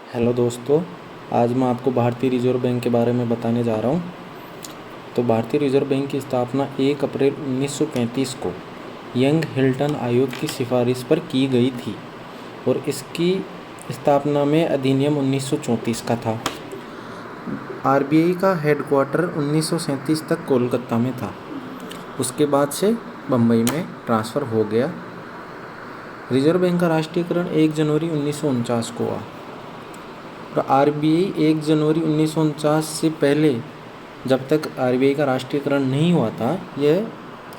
Hello दोस्तों, आज मैं आपको भारतीय रिजर्व बैंक के बारे में बताने जा रहा हूँ। तो भारतीय रिजर्व बैंक की स्थापना 1 अप्रैल 1935 को यंग हिल्टन आयोग की सिफारिश पर की गई थी और इसकी स्थापना में अधिनियम 1934 का था। आरबीआई का हेडक्वार्टर 1937 तक कोलकाता में था, उसके बाद से बम्बई में ट्रांसफ़र हो गया। रिजर्व बैंक का राष्ट्रीयकरण 1 जनवरी 1949 को हुआ और आरबीआई 1 जनवरी 1949 से पहले, जब तक आरबीआई का राष्ट्रीयकरण नहीं हुआ था, यह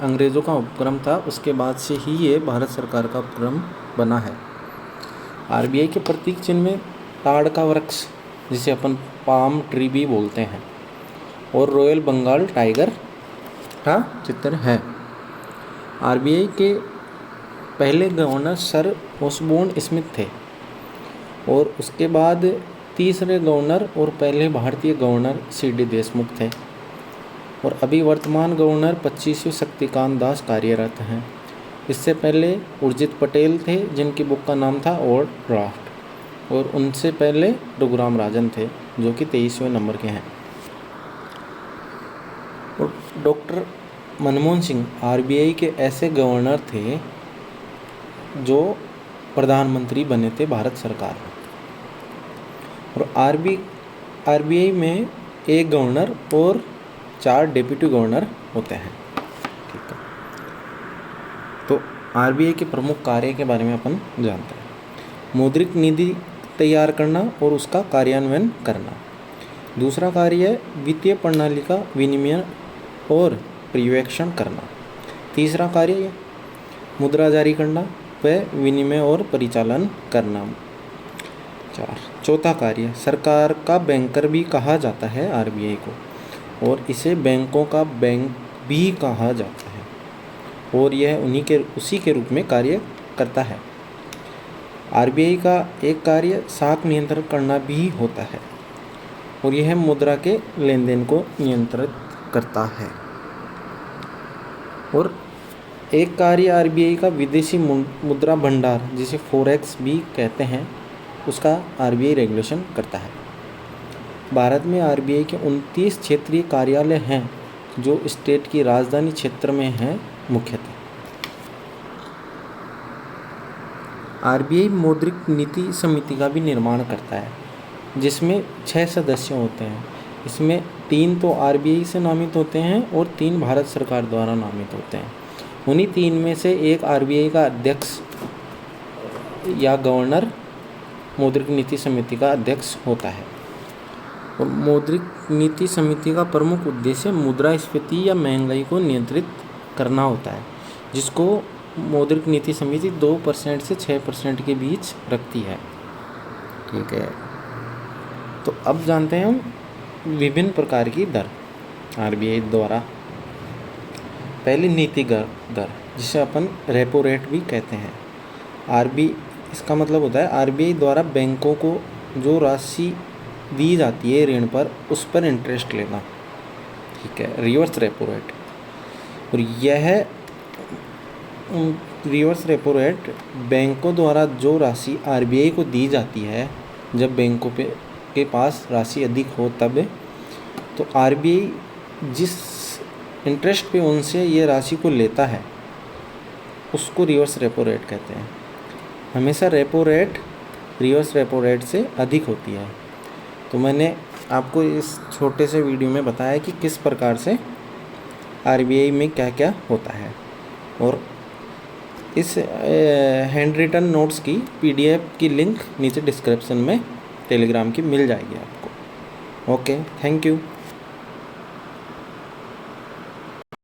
अंग्रेज़ों का उपक्रम था। उसके बाद से ही ये भारत सरकार का उपक्रम बना है। आरबीआई के प्रतीक चिन्ह में ताड़ का वृक्ष, जिसे अपन पाम ट्री भी बोलते हैं, और रॉयल बंगाल टाइगर का चित्र है। आरबीआई के पहले गवर्नर सर ऑसबोर्न स्मिथ थे और उसके बाद तीसरे गवर्नर और पहले भारतीय गवर्नर सीडी देशमुख थे और अभी वर्तमान गवर्नर 25वें शक्तिकांत दास कार्यरत हैं। इससे पहले उर्जित पटेल थे, जिनकी बुक का नाम था ओल्ड ड्राफ्ट, और उनसे पहले रघुराम राजन थे, जो कि 23वें नंबर के हैं। और डॉक्टर मनमोहन सिंह आरबीआई के ऐसे गवर्नर थे जो प्रधानमंत्री बने थे भारत सरकार में। और आरबीआई में 1 गवर्नर और 4 डिप्टी गवर्नर होते हैं। ठीक है, तो आरबीआई के प्रमुख कार्य के बारे में अपन जानते हैं। मौद्रिक नीति तैयार करना और उसका कार्यान्वयन करना। दूसरा कार्य है वित्तीय प्रणाली का विनियमन और पर्यवेक्षण करना। तीसरा कार्य है मुद्रा जारी करना व विनिमय और परिचालन करना। चौथा कार्य, सरकार का बैंकर भी कहा जाता है आरबीआई को, और इसे बैंकों का बैंक भी कहा जाता है और यह उसी के रूप में कार्य करता है। आरबीआई का एक कार्य साख नियंत्रण करना भी होता है और यह मुद्रा के लेन देन को नियंत्रित करता है। और एक कार्य आरबीआई का विदेशी मुद्रा भंडार, जिसे फॉरेक्स भी कहते हैं, उसका आरबीआई रेगुलेशन करता है। भारत में आरबीआई के 29 क्षेत्रीय कार्यालय हैं जो स्टेट की राजधानी क्षेत्र में हैं मुख्यतः। आरबीआई मौद्रिक नीति समिति का भी निर्माण करता है, जिसमें 6 सदस्य होते हैं। इसमें 3 तो आरबीआई से नामित होते हैं और 3 भारत सरकार द्वारा नामित होते हैं। उन्हीं 3 में से एक आरबीआई का अध्यक्ष या गवर्नर मौद्रिक नीति समिति का अध्यक्ष होता है। और मौद्रिक नीति समिति का प्रमुख उद्देश्य मुद्रास्फीति या महंगाई को नियंत्रित करना होता है, जिसको मौद्रिक नीति समिति 2% से 6% के बीच रखती है। ठीक है, तो अब जानते हैं हम विभिन्न प्रकार की दर आरबीआई द्वारा। पहली नीतिगत दर, जिसे अपन रेपो रेट भी कहते हैं। इसका मतलब होता है आरबीआई द्वारा बैंकों को जो राशि दी जाती है ऋण पर, उस पर इंटरेस्ट लेना। ठीक है, रिवर्स रेपो रेट। और यह रिवर्स रेपो रेट बैंकों द्वारा जो राशि आरबीआई को दी जाती है, जब बैंकों के पास राशि अधिक हो तब, तो आरबीआई जिस इंटरेस्ट पे उनसे ये राशि को लेता है, उसको रिवर्स रेपो रेट कहते हैं। हमेशा repo rate reverse repo rate से अधिक होती है। तो मैंने आपको इस छोटे से वीडियो में बताया कि किस प्रकार से आरबीआई में क्या क्या होता है, और इस हैंड रिटन नोट्स की पीडीएफ की लिंक नीचे डिस्क्रिप्शन में टेलीग्राम की मिल जाएगी आपको। Okay, thank you.